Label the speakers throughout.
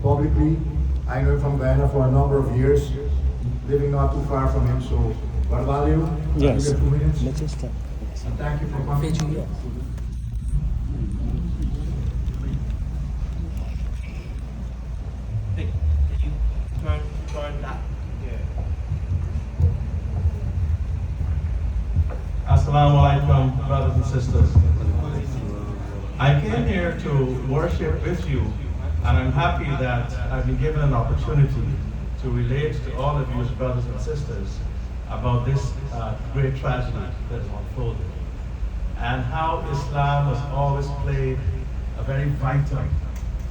Speaker 1: publicly. I know him from Guyana for a number of years, living not too far from him. So, Baldeo,
Speaker 2: Yes.
Speaker 1: you get 2 minutes.
Speaker 2: Let's just start.
Speaker 1: And thank you for coming.
Speaker 2: Yeah.
Speaker 3: Hey, can you turn that? Assalamu alaikum, brothers and sisters. I came here to worship with you, and I'm happy that I've been given an opportunity to relate to all of you as brothers and sisters about this great tragedy that has unfolded, and how Islam has always played a very vital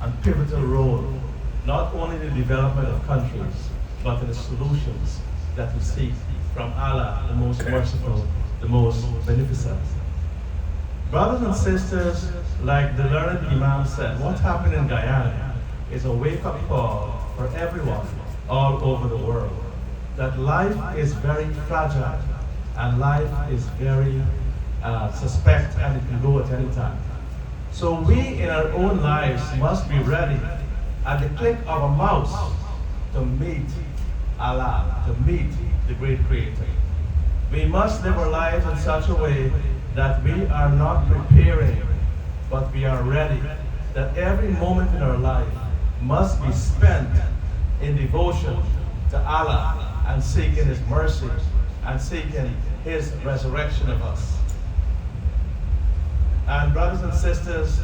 Speaker 3: and pivotal role, not only in the development of countries, but in the solutions that we seek from Allah, the most merciful, the most beneficent. Brothers and sisters, like the learned Imam said, what happened in Guyana is a wake-up call for everyone all over the world, that life is very fragile and life is very suspect and it can go at any time. So we in our own lives must be ready at the click of a mouse to meet Allah, to meet the great Creator. We must live our lives in such a way that we are not preparing, but we are ready. That every moment in our life must be spent in devotion to Allah and seeking His mercy and seeking His resurrection of us. And brothers and sisters,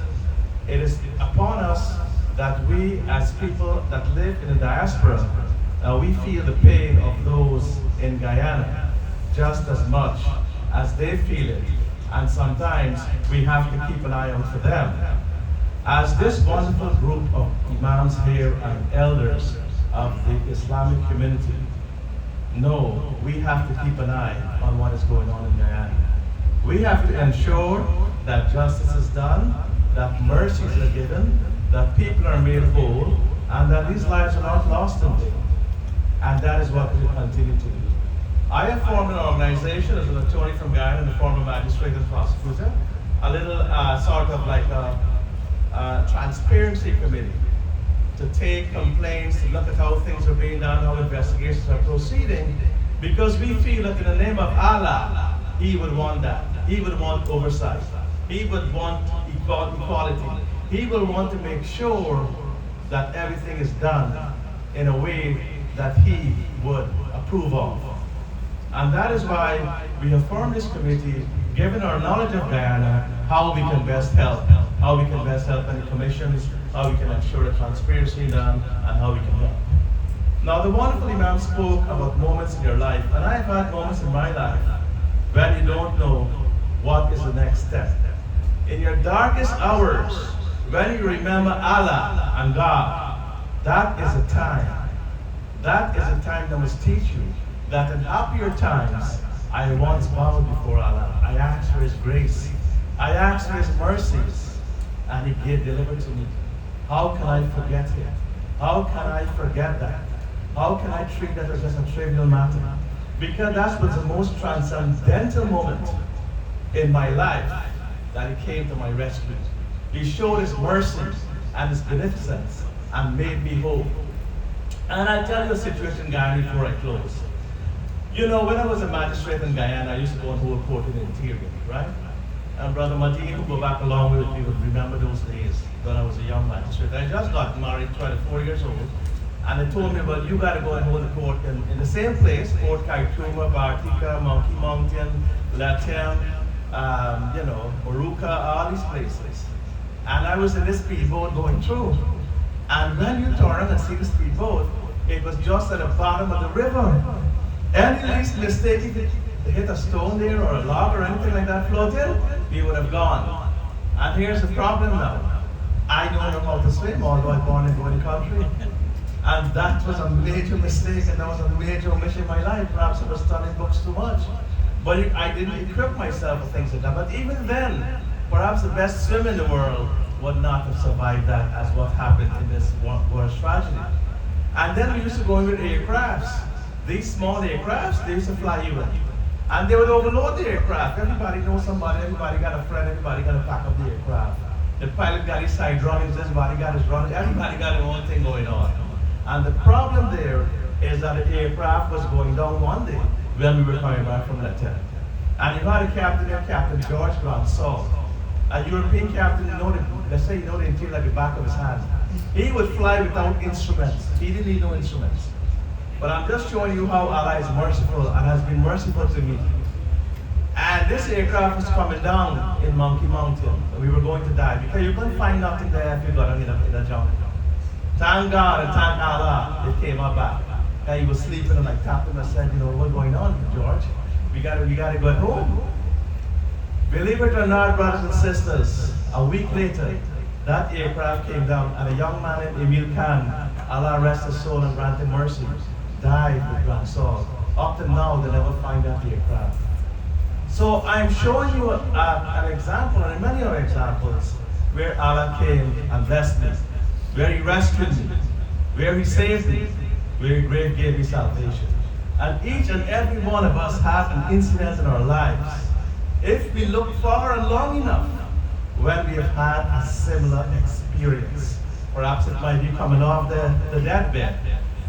Speaker 3: it is upon us that we as people that live in the diaspora, we feel the pain of those in Guyana just as much as they feel it. And sometimes we have to keep an eye out for them. As this wonderful group of imams here and elders of the Islamic community know, we have to keep an eye on what is going on in Guyana. We have to ensure that justice is done, that mercies are given, that people are made whole, and that these lives are not lost in vain. And that is what we will continue to do. I have formed an organization as an attorney from Guyana and a former magistrate and prosecutor, a little sort of like a transparency committee to take complaints, to look at how things are being done, how investigations are proceeding, because we feel that in the name of Allah, He would want that. He would want oversight. He would want equality. He will want to make sure that everything is done in a way that He would approve of. And that is why we have formed this committee, given our knowledge of Guyana, how we can best help, how we can best help any commissions, how we can ensure that transparency is done, and how we can help. Now, the wonderful Imam spoke about moments in your life, and I have had moments in my life when you don't know what is the next step. In your darkest hours, when you remember Allah and God, that is a time. That is a time that must teach you that in happier times, I once bowed before Allah. I asked for His grace. I asked for His mercies, and He delivered to me. How can I forget Him? How can I forget that? How can I treat that as just a trivial matter? Because that was the most transcendental moment in my life that He came to my rescue. He showed His mercy and His beneficence and made me whole. And I'll tell you a situation in Guyana before I close. You know, when I was a magistrate in Guyana, I used to go and hold court in the interior, right? And Brother Madeen, who go back along with me, would remember those days when I was a young magistrate. I just got married, 24 years old, and they told me, well, you got to go and hold the court in the same place, Fort Kaituma, Bartika, Monkey Mountain, Latem, Moruca, all these places. And I was in this speedboat going through. And when you turn and see the speedboat, it was just at the bottom of the river. Any least mistake, if it hit a stone there or a log or anything like that floating, we would have gone. And here's the problem now. I don't know how to swim, although I was born in the country. And that was a major mistake, and that was a major omission in my life. Perhaps I was studying books too much. But I didn't equip myself with things like that. But even then, perhaps the best swimmer in the world would not have survived that as what happened in this worst tragedy. And then we used to go in with aircrafts. These small aircrafts, they used to fly you in. And they would overload the aircraft. Everybody knows somebody, everybody got a friend, everybody got to pack up the aircraft. The pilot got his side running, this body got his running, everybody got their own thing going on. And the problem there is that the aircraft was going down one day when we were coming back from Lieutenant. And you had a captain there, Captain George Grandsaw. A European captain, let's say you know the interior like the back of his hand. He would fly without instruments. He didn't need no instruments. But I'm just showing you how Allah is merciful and has been merciful to me. And this aircraft was coming down in Monkey Mountain. And we were going to die because you couldn't find nothing there if you got in the jungle. Thank God and thank Allah, it came up back. And he was sleeping and I tapped him and said, you know, what's going on, George? We gotta go home. Believe it or not, brothers and sisters, a week later, that aircraft came down and a young man named Emil Khan, Allah rest his soul and grant him mercy, died with Grandsaw. Up to now, they never find that aircraft. So I'm showing you an example, and many other examples, where Allah came and blessed me, where He rescued me, where He saved me, where He gave me salvation. And each and every one of us have an incident in our lives, if we look far and long enough, when we have had a similar experience. Perhaps it might be coming off the deathbed,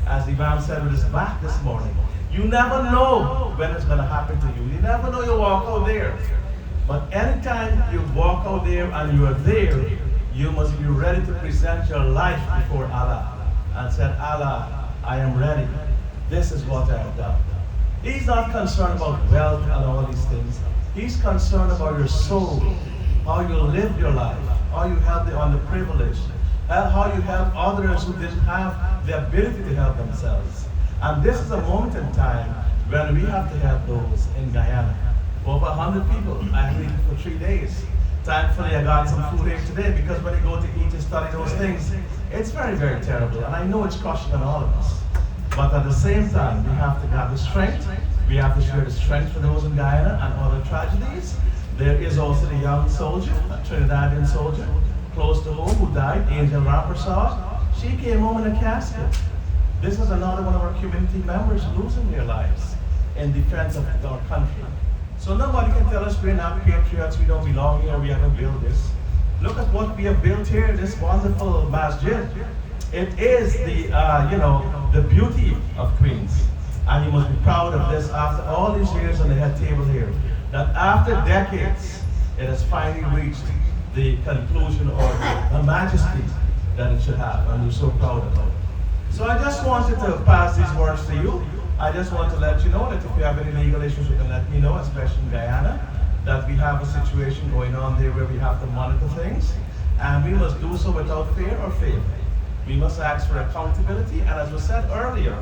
Speaker 3: as Imam said with his back this morning. You never know when it's going to happen to you. You never know you walk out there. But anytime you walk out there and you are there, you must be ready to present your life before Allah and said, Allah, I am ready. This is what I have done. He's not concerned about wealth and all these things. He's concerned about your soul, how you live your life, how you help the underprivileged, how you help others who didn't have the ability to help themselves. And this is a moment in time when we have to help those in Guyana. Over 100 people. I lived for 3 days. Thankfully, I got some food here today because when you go to eat and study those things, it's very, very terrible. And I know it's crushing on all of us. But at the same time, we have to have the strength. We have to share the strength for those in Guyana and other tragedies. There is also the young soldier, a Trinidadian soldier, close to home, who died, Angel Rampersad. She came home in a casket. This is another one of our community members losing their lives in defense of our country. So nobody can tell us we're not patriots, we don't belong here, we haven't built this. Look at what we have built here, this wonderful masjid. It is the beauty of Queens. And you must be proud of this after all these years on the head table here. That after decades, it has finally reached the conclusion or the majesty that it should have. And we're so proud of it. So I just wanted to pass these words to you. I just want to let you know that if you have any legal issues, you can let me know, especially in Guyana, that we have a situation going on there where we have to monitor things. And we must do so without fear or favor. We must ask for accountability. And as was said earlier,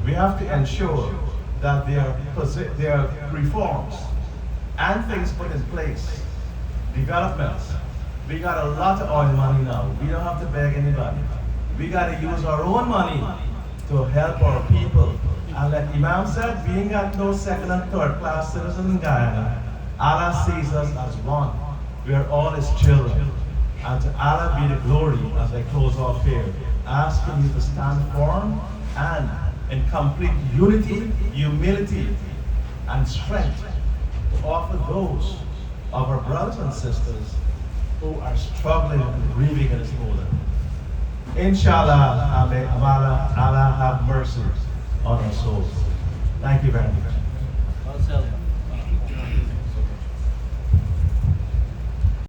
Speaker 3: we have to ensure that there are reforms and things put in place, developments. We got a lot of oil money now. We don't have to beg anybody. We got to use our own money to help our people. And like Imam said, we ain't got no second and third class citizens in Guyana. Allah sees us as one. We are all His children. And to Allah be the glory as I close off here, asking you to stand firm and in complete unity, humility, and strength to offer those of our brothers and sisters who are struggling and grieving in this moment. Inshallah, may Allah have mercy on our souls. Thank you very much.
Speaker 2: Well said.